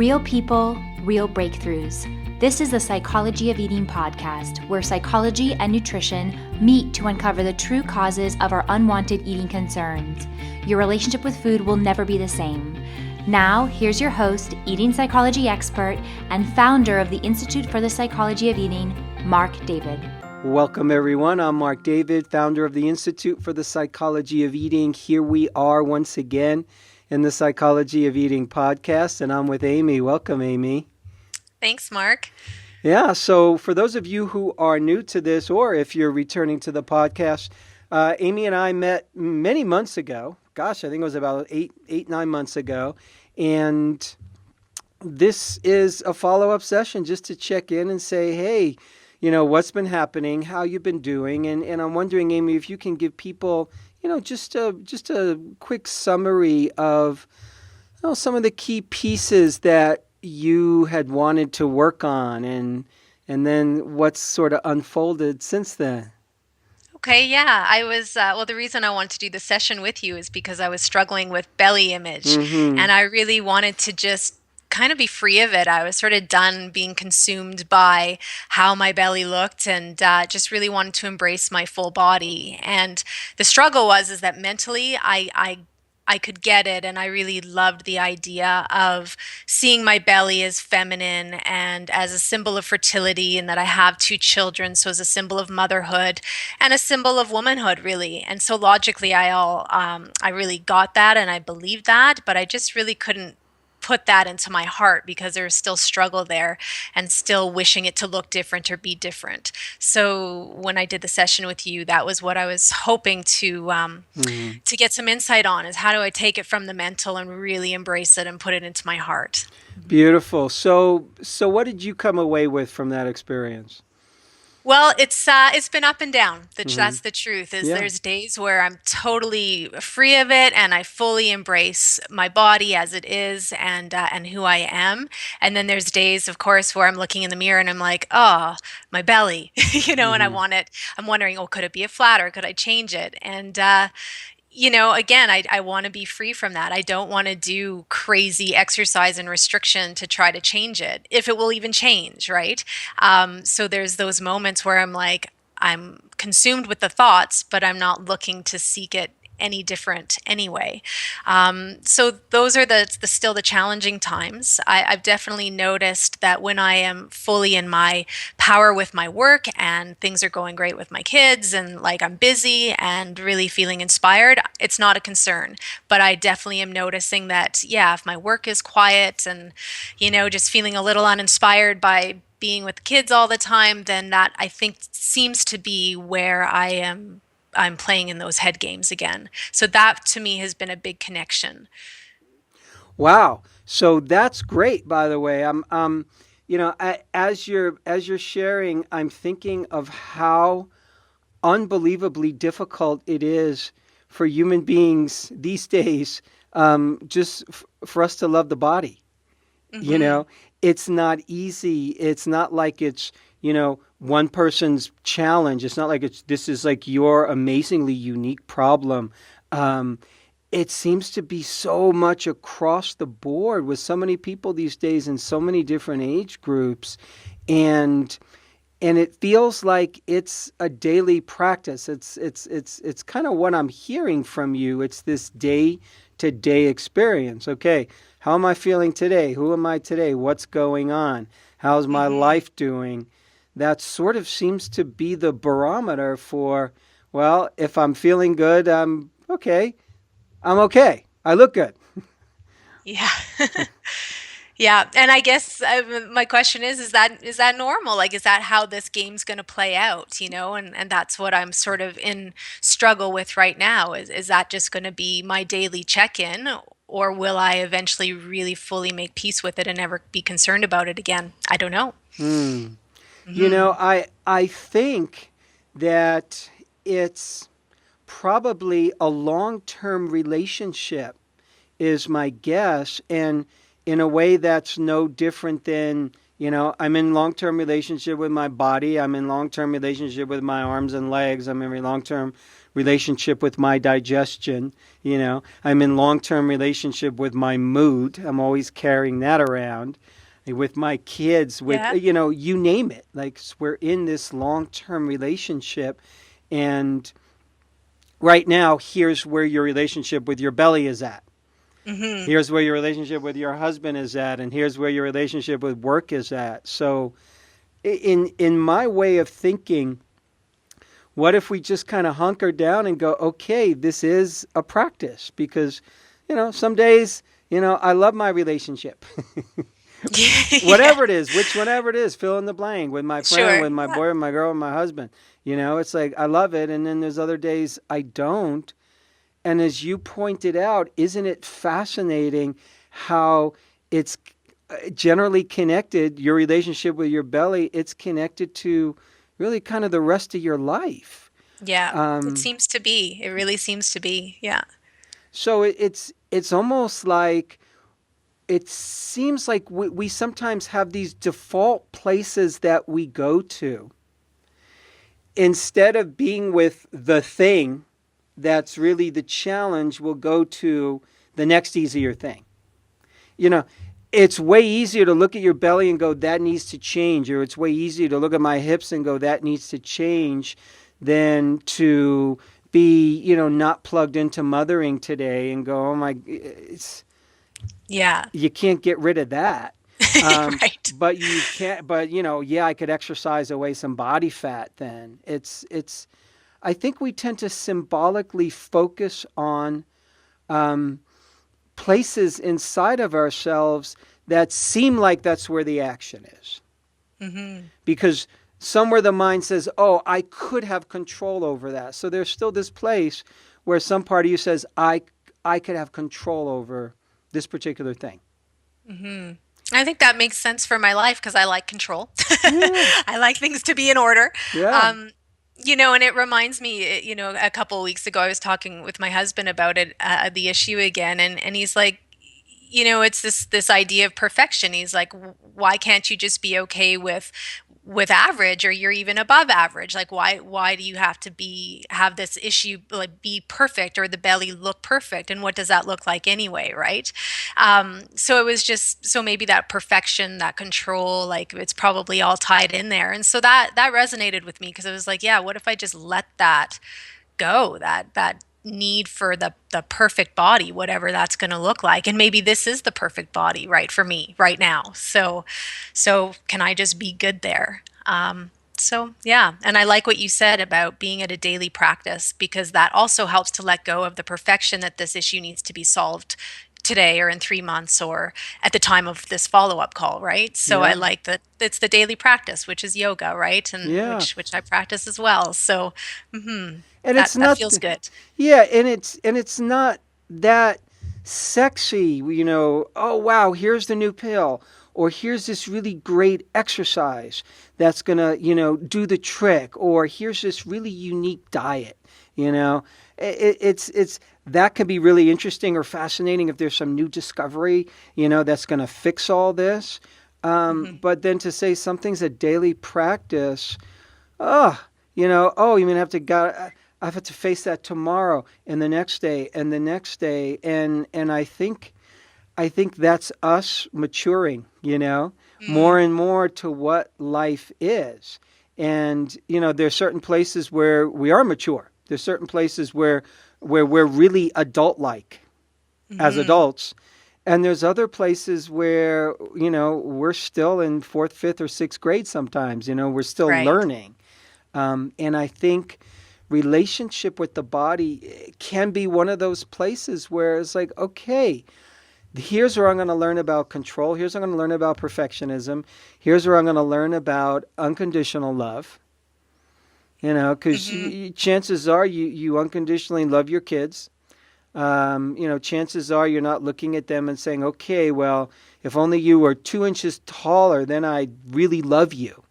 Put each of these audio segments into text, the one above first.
Real people, real breakthroughs. This is the Psychology of Eating podcast, where psychology and nutrition meet to uncover the true causes of our unwanted eating concerns. Your relationship with food will never be the same. Now, here's your host, eating psychology expert, and founder of the Institute for the Psychology of Eating, Marc David. Welcome, everyone. I'm Marc David, founder of the Institute for the Psychology of Eating. Here we are once again in the Psychology of Eating podcast, and I'm with Amy. Welcome, Amy. Thanks, Mark. Yeah, so for those of you who are new to this, or if you're returning to the podcast, Amy and I met many months ago. Gosh, I think it was about eight, 9 months ago. And this is a follow-up session just to check in and say, hey, you know, what's been happening, how you've been doing. And I'm wondering, Amy, if you can give people, you know, just a quick summary of some of the key pieces that you had wanted to work on and then what's sort of unfolded since then. Okay, yeah. I was, the reason I wanted to do the session with you is because I was struggling with belly image. Mm-hmm. And I really wanted to just kind of be free of it. I was sort of done being consumed by how my belly looked and just really wanted to embrace my full body. And the struggle was that mentally I could get it, and I really loved the idea of seeing my belly as feminine and as a symbol of fertility, and that I have 2 children, so as a symbol of motherhood and a symbol of womanhood, really. And so logically, I really got that, and I believed that, but I just really couldn't put that into my heart because there was still struggle there and still wishing it to look different or be different. So when I did the session with you, that was what I was hoping to get some insight on, is how do I take it from the mental and really embrace it and put it into my heart. Beautiful. So what did you come away with from that experience? Well, it's been up and down. That's the truth. There's days where I'm totally free of it and I fully embrace my body as it is and who I am. And then there's days, of course, where I'm looking in the mirror and I'm like, oh, my belly, and I want it. I'm wondering, oh, could it be a flat or could I change it? And again, I want to be free from that. I don't want to do crazy exercise and restriction to try to change it, if it will even change, right? So there's those moments where I'm like, I'm consumed with the thoughts, but I'm not looking to seek it any different anyway. So those are still the challenging times. I've definitely noticed that when I am fully in my power with my work and things are going great with my kids and like I'm busy and really feeling inspired, it's not a concern. But I definitely am noticing that, if my work is quiet and, just feeling a little uninspired by being with kids all the time, then that I think seems to be where I'm playing in those head games again. So that to me has been a big connection. Wow. So that's great, by the way. As you're sharing, I'm thinking of how unbelievably difficult it is for human beings these days, for us to love the body. Mm-hmm. It's not easy. It's not like it's, one person's challenge. It's not like this is like your amazingly unique problem. It seems to be so much across the board with so many people these days in so many different age groups. And it feels like it's a daily practice. It's kind of what I'm hearing from you. It's this day-to-day experience. Okay, how am I feeling today? Who am I today? What's going on? How's my life doing? That sort of seems to be the barometer for, well, if I'm feeling good, I'm okay. I look good. Yeah. Yeah. And I guess my question is that normal? Like, is that how this game's going to play out, And that's what I'm sort of in struggle with right now. Is that just going to be my daily check-in, or will I eventually really fully make peace with it and never be concerned about it again? I don't know. I think that it's probably a long-term relationship is my guess, and in a way that's no different than, I'm in long-term relationship with my body. I'm in long-term relationship with my arms and legs. I'm in a long-term relationship with my digestion. I'm in long-term relationship with my mood. I'm always carrying that around with my kids, with, Yeah. you name it. Like, we're in this long-term relationship. And right now, here's where your relationship with your belly is at. Mm-hmm. Here's where your relationship with your husband is at, and here's where your relationship with work is at. So in my way of thinking, what if we just kind of hunker down and go, okay, this is a practice? Because, some days, I love my relationship. Yeah. Whatever it is, whenever it is, fill in the blank, with my friend, Sure. with my Yeah. boy, with my girl, with my husband. It's like I love it, and then there's other days I don't. And as you pointed out, isn't it fascinating how it's generally connected, your relationship with your belly, it's connected to really kind of the rest of your life. Yeah. It Um, seems to be. It really seems to be. Yeah. so it's almost like, it seems like we sometimes have these default places that we go to. Instead of being with the thing that's really the challenge, we'll go to the next easier thing. It's way easier to look at your belly and go, that needs to change. Or it's way easier to look at my hips and go, that needs to change, than to be, not plugged into mothering today and go, oh my, Yeah. you can't get rid of that. Right. But you can't, but yeah, I could exercise away some body fat then. I think we tend to symbolically focus on places inside of ourselves that seem like that's where the action is. Mm-hmm. Because somewhere the mind says, oh, I could have control over that. So there's still this place where some part of you says, I could have control over this particular thing. Mm-hmm. I think that makes sense for my life because I like control. Yeah. I like things to be in order. Yeah. And it reminds me, a couple of weeks ago, I was talking with my husband about it, the issue again, and he's like, it's this idea of perfection. He's like, why can't you just be okay with average, or you're even above average? Like, why do you have to have this issue, like, be perfect, or the belly look perfect, and what does that look like anyway, right? So it was just, so maybe that perfection, that control, like, it's probably all tied in there. And so that resonated with me, because it was like, yeah, what if I just let that go, that need for the perfect body, whatever that's going to look like, and maybe this is the perfect body, right, for me right now. So can I just be good there? So yeah, and I like what you said about being at a daily practice, because that also helps to let go of the perfection that this issue needs to be solved today or in 3 months or at the time of this follow-up call, right? So I Yeah. like that it's the daily practice, which is yoga, right? And Yeah. which I practice as well. So And that it's not, feels good. yeah, and it's not that sexy, oh wow, here's the new pill, or here's this really great exercise that's going to, do the trick, or here's this really unique diet, it's that can be really interesting or fascinating if there's some new discovery, that's going to fix all this. Hmm. But then to say something's a daily practice, oh, oh, you mean I have to face that tomorrow and the next day and the next day, and I think that's us maturing, more Mm, and more to what life is. And there's certain places where we are mature. There's certain places where we're really adult-like as mhm. adults. And there's other places where, we're still in fourth, fifth, or sixth grade sometimes, we're still Right. learning. And I think relationship with the body can be one of those places where it's like, okay, here's where I'm going to learn about control. Here's where I'm going to learn about perfectionism. Here's where I'm going to learn about unconditional love. Because Mhm. chances are you unconditionally love your kids. Chances are you're not looking at them and saying, okay, well, if only you were 2 inches taller, then I'd really love you.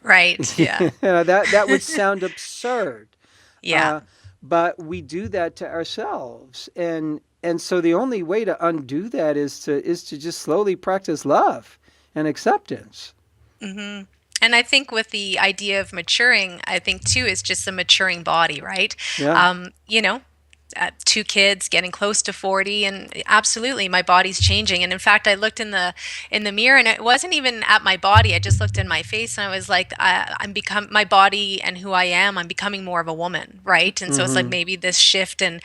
Right. Yeah. That would sound absurd. Yeah. Uh, but we do that to ourselves. And so the only way to undo that is to just slowly practice love and acceptance. Hmm. And I think with the idea of maturing, I think too is just a maturing body, right? Yeah. You know, two kids, getting close to 40, and absolutely my body's changing. And in fact, I looked in the mirror, and it wasn't even at my body. I just looked in my face, and I was like, I'm become my body and who I am. I'm becoming more of a woman, right? And so it's like Mm-hmm. maybe this shift, and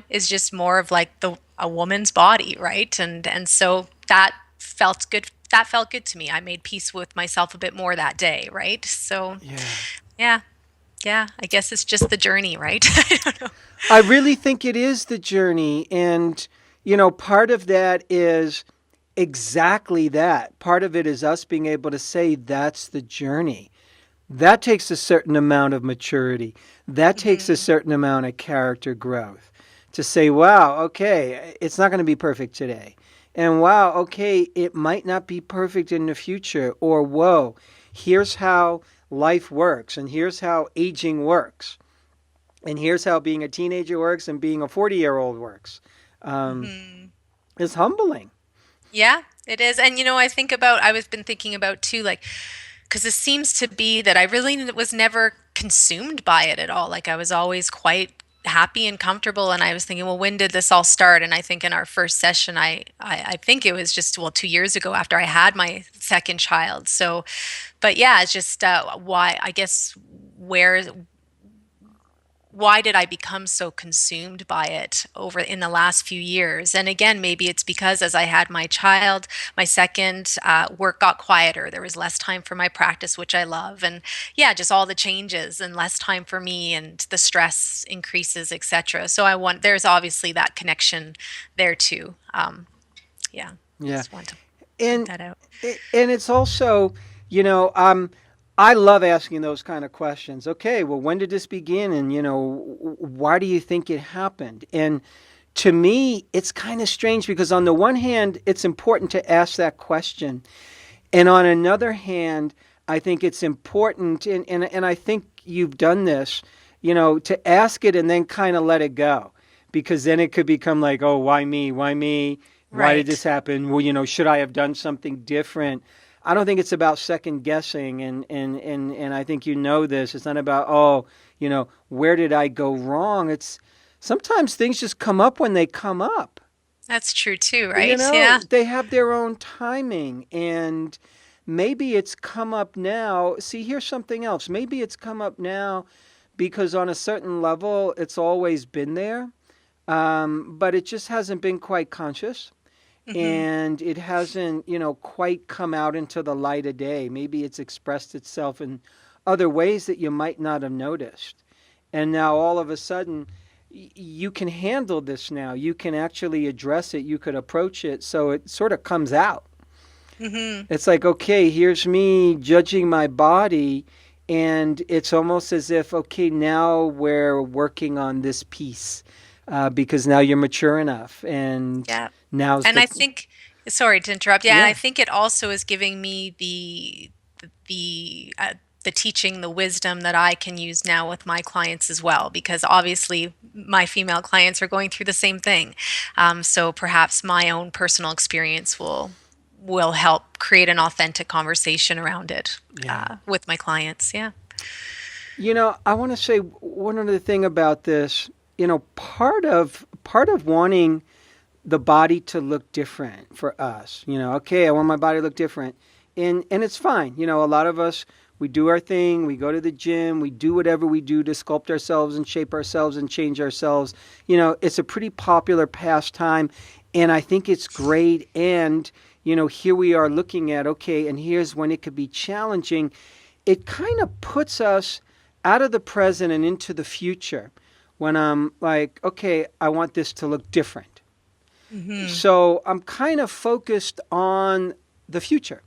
is just more of like the a woman's body, right? And so that felt good. That felt good to me. I made peace with myself a bit more that day, right? So Yeah. yeah, yeah. I guess it's just the journey, right? I don't know. I really think it is the journey. And, part of that is exactly that. Part of it is us being able to say that's the journey. That takes a certain amount of maturity. That takes a Hmm. certain amount of character growth to say, wow, okay, it's not going to be perfect today. And wow, okay, it might not be perfect in the future. Or whoa, here's how life works, and here's how aging works, and here's how being a teenager works and being a 40-year-old works. Um, Hmm. it's humbling. Yeah, it is. And I was been thinking about too, like, because it seems to be that I really was never consumed by it at all. Like I was always quite happy and comfortable. And I was thinking, well, when did this all start? And I think in our first session, I think it was just, well, 2 years ago after I had my second child. So, but yeah, it's just why, I guess, where why did I become so consumed by it over in the last few years? And again, maybe it's because as I had my child, my second, work got quieter. There was less time for my practice, which I love. And yeah, just all the changes and less time for me and the stress increases, etc. So there's obviously that connection there too. Yeah, Yeah. just want to point And that out. and it's also, you know, um, I love asking those kind of questions. Okay, well, when did this begin, and why do you think it happened? And to me, it's kind of strange because on the one hand, it's important to ask that question, and on another hand, I think it's important, and I think you've done this, to ask it and then kind of let it go, because then it could become like, oh, why me? Why me? Why did this Right. happen? Well, should I have done something different? I don't think it's about second guessing, and I think this. It's not about, oh, where did I go wrong? It's sometimes things just come up when they come up. That's true too, right? Yeah. They have their own timing, and maybe it's come up now. See, here's something else. Maybe it's come up now because on a certain level, it's always been there, but it just hasn't been quite conscious. Hmm. And it hasn't, quite come out into the light of day. Maybe it's expressed itself in other ways that you might not have noticed. And now all of a sudden, you can handle this now. You can actually address it. You could approach it. So it sort of comes out. Hmm. It's like, okay, here's me judging my body. And it's almost as if, okay, now we're working on this piece because now you're mature enough. And Yeah. now's And the, I think, sorry to interrupt. Yeah, and I yeah. think it also is giving me the teaching, the wisdom that I can use now with my clients as well, because obviously my female clients are going through the same thing. So perhaps my own personal experience will help create an authentic conversation around it Yeah. with my clients. Yeah. I want to say one other thing about this. Part of wanting the body to look different for us. Okay, I want my body to look different, and it's fine. A lot of us, we do our thing. We go to the gym. We do whatever we do to sculpt ourselves and shape ourselves and change ourselves. It's a pretty popular pastime, and I think it's great. And here we are looking at, okay, and here's when it could be challenging. It kind of puts us out of the present and into the future when I'm like, okay, I want this to look different. Hmm. So I'm kind of focused on the future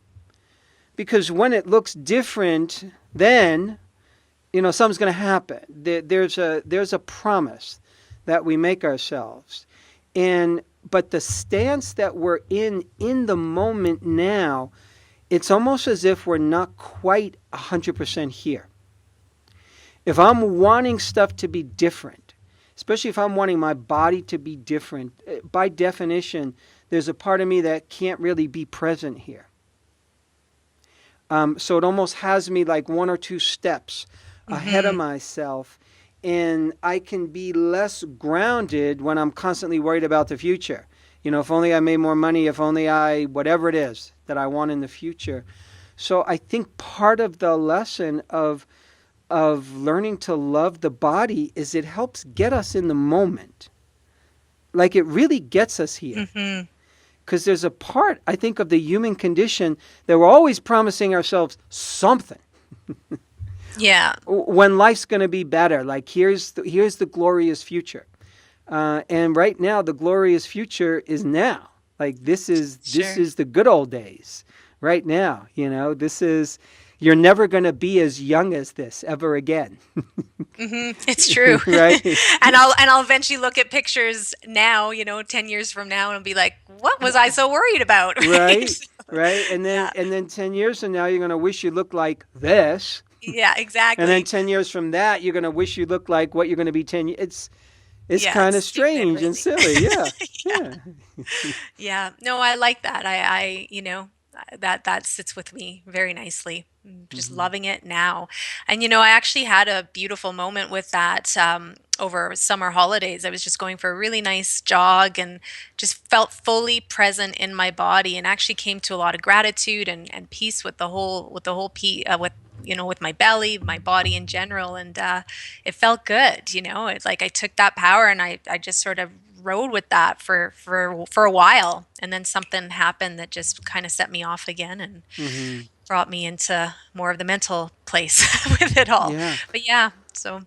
because when it looks different, then something's going to happen. There's a promise that we make ourselves, and but the stance that we're in the moment now, it's almost as if we're not quite 100% here. If I'm wanting stuff to be different, especially if I'm wanting my body to be different, by definition, there's a part of me that can't really be present here. So it almost has me like one or two steps ahead of Mm-hmm. myself. And I can be less grounded when I'm constantly worried about the future. If only I made more money, if only whatever it is that I want in the future. So I think part of the lesson of learning to love the body is it helps get us in the moment. Like it really gets us here. Mm-hmm. Because there's a part, I think, of the human condition that we're always promising ourselves something Yeah. when life's going to be better. Like here's the glorious future, and right now the glorious future is now. Like this Sure. is the good old days. Right now, this is you're never going to be as young as this ever again. It's true. Right? And I'll eventually look at pictures now, 10 years from now, and be like, what was I so worried about? Right? Right? Right? And then Yeah. and then 10 years from now you're going to wish you looked like this. Yeah, And then exactly. 10 years from that, you're going to wish you looked like what you're going to be 10 years. It's Yeah, kind it's of stupid, strange and really. silly. Yeah. Yeah. Yeah. Yeah. No, I like that. That sits with me very nicely. Just Hmm. loving it now. And I actually had a beautiful moment with that over summer holidays. I was just going for a really nice jog and just felt fully present in my body, and actually came to a lot of gratitude and peace with my belly, my body in general, and it felt good. It's like I took that power and I just sort of rode with that for a while, and then something happened that just kind of set me off again and Hmm. brought me into more of the mental place with it all. Yeah. But yeah, so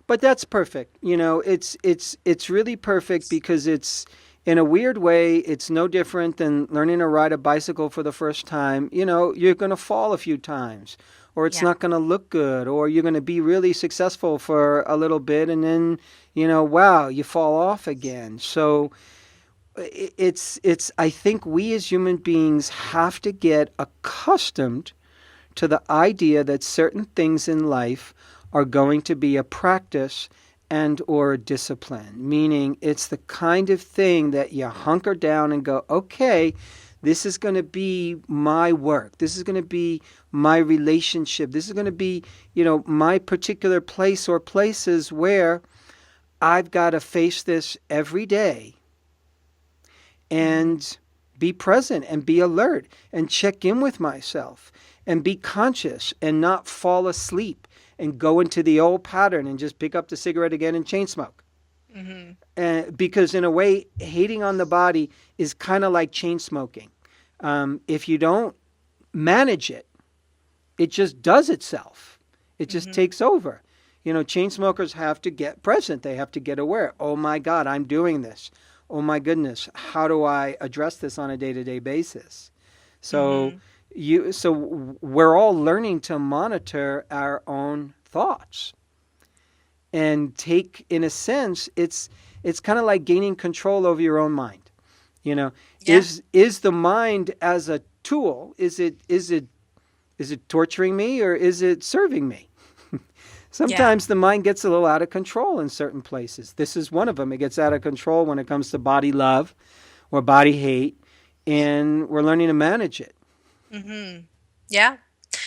But that's perfect. It's really perfect because it's in a weird way, it's no different than learning to ride a bicycle for the first time. You're going to fall a few times, or it's yeah. not going to look good, or you're going to be really successful for a little bit, and then, wow, you fall off again. So it's I think we as human beings have to get accustomed to the idea that certain things in life are going to be a practice and or a discipline, meaning it's the kind of thing that you hunker down and go, okay, this is going to be my work, this is going to be my relationship, this is going to be my particular place or places where I've got to face this every day Hmm. and be present and be alert and check in with myself and be conscious and not fall asleep and go into the old pattern and just pick up the cigarette again and chain smoke. Hmm. Because in a way, hating on the body is kind of like chain smoking. If you don't manage it, it just does itself. It just Hmm. takes over. Chain smokers have to get present. They have to get aware. Oh my God, I'm doing this. Oh my goodness, how do I address this on a day-to-day basis? So Hmm. we're all learning to monitor our own thoughts and take, in a sense, it's kind of like gaining control over your own mind. You know, Yeah. is the mind as a tool? Is it torturing me or is it serving me? Yeah. Sometimes the mind gets a little out of control in certain places. This is one of them. It gets out of control when it comes to body love or body hate, and we're learning to manage it. Hmm. Yeah.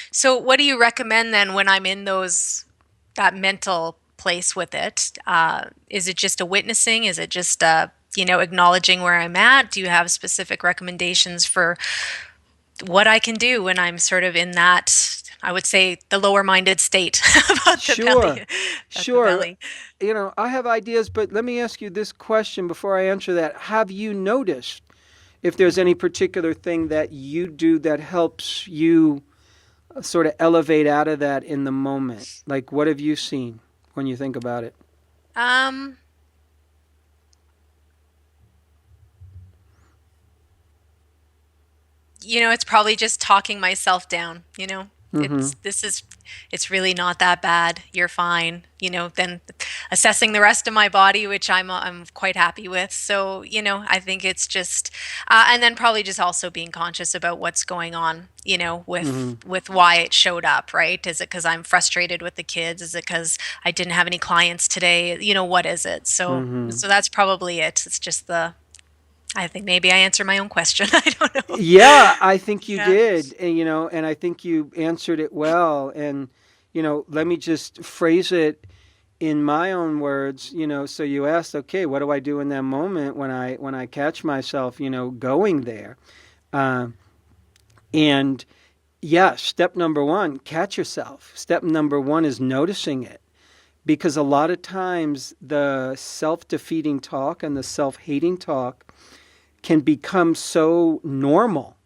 So what do you recommend then when I'm in that mental place with it? Is it just a witnessing? Is it just acknowledging where I'm at? Do you have specific recommendations for what I can do when I'm sort of in that, I would say, the lower minded state about the Sure, belly, about the sure. belly? I have ideas, but let me ask you this question before I answer that. Have you noticed if there's any particular thing that you do that helps you sort of elevate out of that in the moment? Like, what have you seen when you think about it? Um, it's probably just talking myself down, Mm-hmm. it's really not that bad. You're fine. Then assessing the rest of my body, which I'm quite happy with. So, I think it's just and then probably just also being conscious about what's going on, Mm-hmm. with why it showed up, right? Is it because I'm frustrated with the kids? Is it because I didn't have any clients today? What is it? So Mm-hmm. so that's probably it. It's just the I think maybe I answered my own question. I don't know. Yeah, I think you Yeah. did. And, and I think you answered it well. And, let me just phrase it in my own words, so you asked, okay, what do I do in that moment when I catch myself, going there? Uh, and yeah, step number one, catch yourself. Step number one is noticing it. Because a lot of times the self-defeating talk and the self-hating talk can become so normal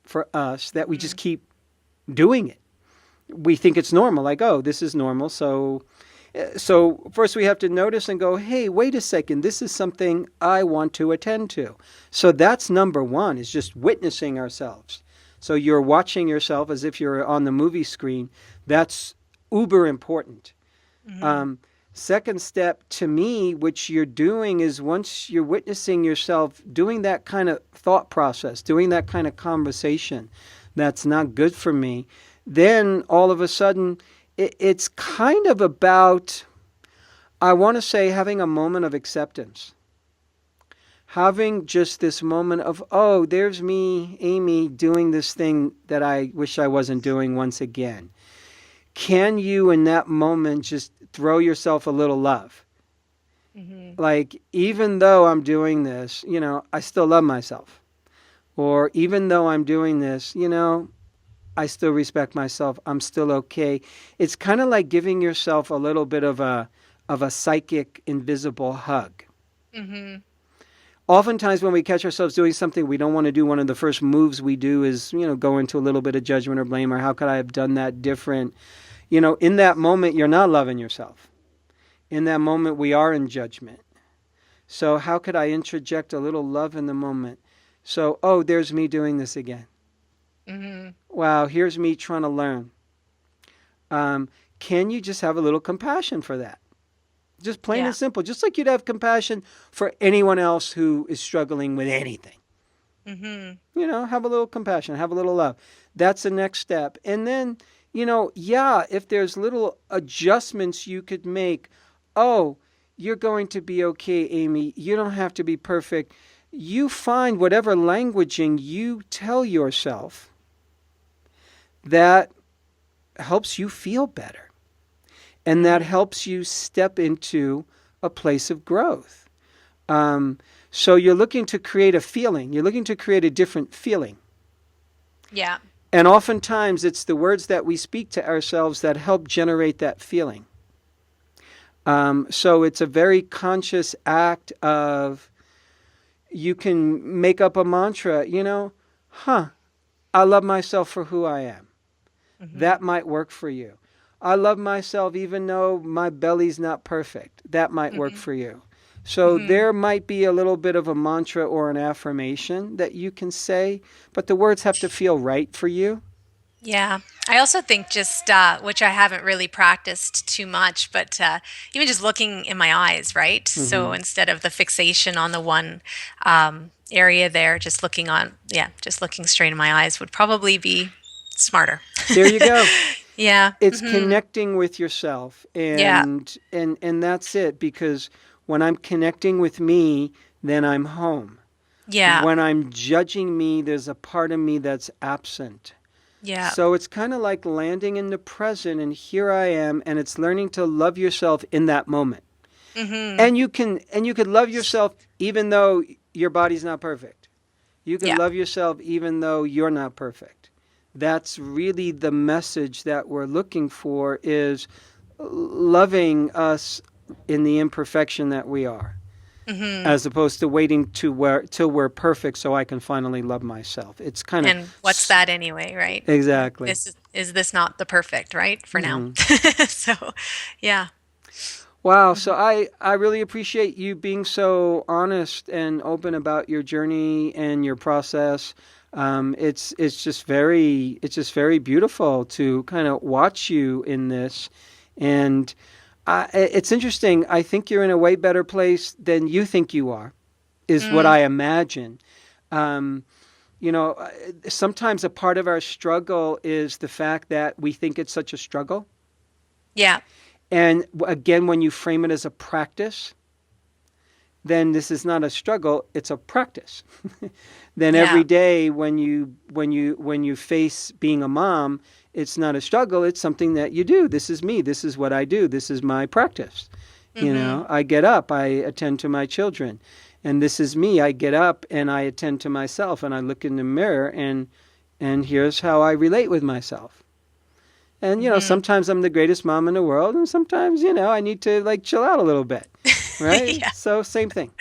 for us that we just keep doing it. We think it's normal, like, oh, this is normal. So first we have to notice and go, hey, wait a second, this is something I want to attend to. So that's number one, is just witnessing ourselves. So you're watching yourself as if you're on the movie screen. That's uber important. Second step to me, which you're doing, is once you're witnessing yourself doing that kind of thought process, doing that kind of conversation that's not good for me, then all of a sudden it's kind of about, I want to say, having a moment of acceptance. Having just this moment of, oh, there's me, Amy, doing this thing that I wish I wasn't doing once again. Can you, in that moment, just throw yourself a little love? Like, even though I'm doing this, I still love myself. Or even though I'm doing this, I still respect myself. I'm still okay. It's kind of like giving yourself a little bit of a psychic, invisible hug. Oftentimes when we catch ourselves doing something we don't want to do, one of the first moves we do is, go into a little bit of judgment or blame, or how could I have done that different? In that moment, you're not loving yourself. In that moment, we are in judgment. So how could I interject a little love in the moment? So, oh, there's me doing this again. Wow, here's me trying to learn. Can you just have a little compassion for that? Just plain and simple. Just like you'd have compassion for anyone else who is struggling with anything. Have a little compassion, have a little love. That's the next step. And then, if there's little adjustments you could make, oh, you're going to be okay, Amy. You don't have to be perfect. You find whatever languaging you tell yourself that helps you feel better. And that helps you step into a place of growth. So you're looking to create a feeling. You're looking to create a different feeling. Yeah. And oftentimes it's the words that we speak to ourselves that help generate that feeling. So it's a very conscious act of, you can make up a mantra, I love myself for who I am. That might work for you. I love myself even though my belly's not perfect. That might work for you. So there might be a little bit of a mantra or an affirmation that you can say, but the words have to feel right for you. Yeah. I also think just, which I haven't really practiced too much, but even just looking in my eyes, right? So instead of the fixation on the one area there, just looking straight in my eyes would probably be smarter. There you go. Yeah. It's connecting with yourself. And that's it. Because when I'm connecting with me, then I'm home. Yeah. When I'm judging me, there's a part of me that's absent. Yeah. So it's kind of like landing in the present, and here I am, and it's learning to love yourself in that moment. And you could love yourself even though your body's not perfect. You can love yourself even though you're not perfect. That's really the message that we're looking for, is loving us in the imperfection that we are. As opposed to waiting till we're perfect so I can finally love myself. It's kind of... And what's that anyway, right? Exactly. Is this not the perfect, right? For now. So, yeah. Wow. So I really appreciate you being so honest and open about your journey and your process. It's just very beautiful to kind of watch you in this. And it's interesting. I think you're in a way better place than you think you are, is what I imagine. Sometimes a part of our struggle is the fact that we think it's such a struggle. Yeah. And again, when you frame it as a practice, then this is not a struggle, it's a practice. Then Yeah. every day when you face being a mom, it's not a struggle, it's something that you do. This is me, this is what I do, this is my practice. You know, I get up, I attend to my children. And this is me, I get up and I attend to myself and I look in the mirror and here's how I relate with myself. And, you know, sometimes I'm the greatest mom in the world, and sometimes, you know, I need to, like, chill out a little bit, right? Yeah. So, same thing.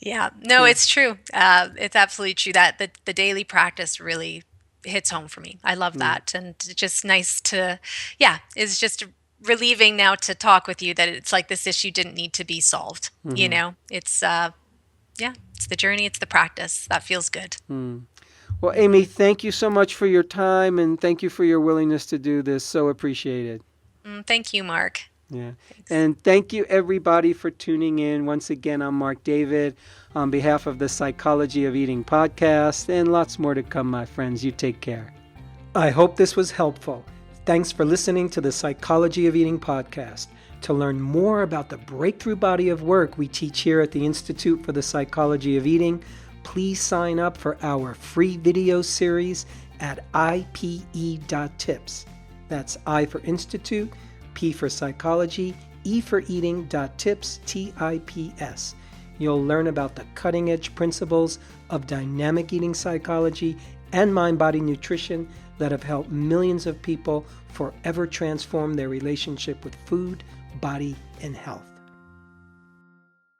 Yeah. No, it's true. It's absolutely true that the daily practice really hits home for me. I love that. And it's just nice to, it's just relieving now to talk with you that it's like this issue didn't need to be solved. You know, it's, it's the journey, it's the practice. That feels good. Well, Amy, thank you so much for your time, and thank you for your willingness to do this. So appreciated. Thank you, Mark. Yeah. And thank you, everybody, for tuning in. Once again, I'm Marc David on behalf of the Psychology of Eating podcast, and lots more to come, my friends. You take care. I hope this was helpful. Thanks for listening to the Psychology of Eating podcast. To learn more about the breakthrough body of work we teach here at the Institute for the Psychology of Eating, please sign up for our free video series at ipe.tips. That's I for Institute, P for Psychology, E for Eating.tips, TIPS. You'll learn about the cutting-edge principles of dynamic eating psychology and mind-body nutrition that have helped millions of people forever transform their relationship with food, body, and health.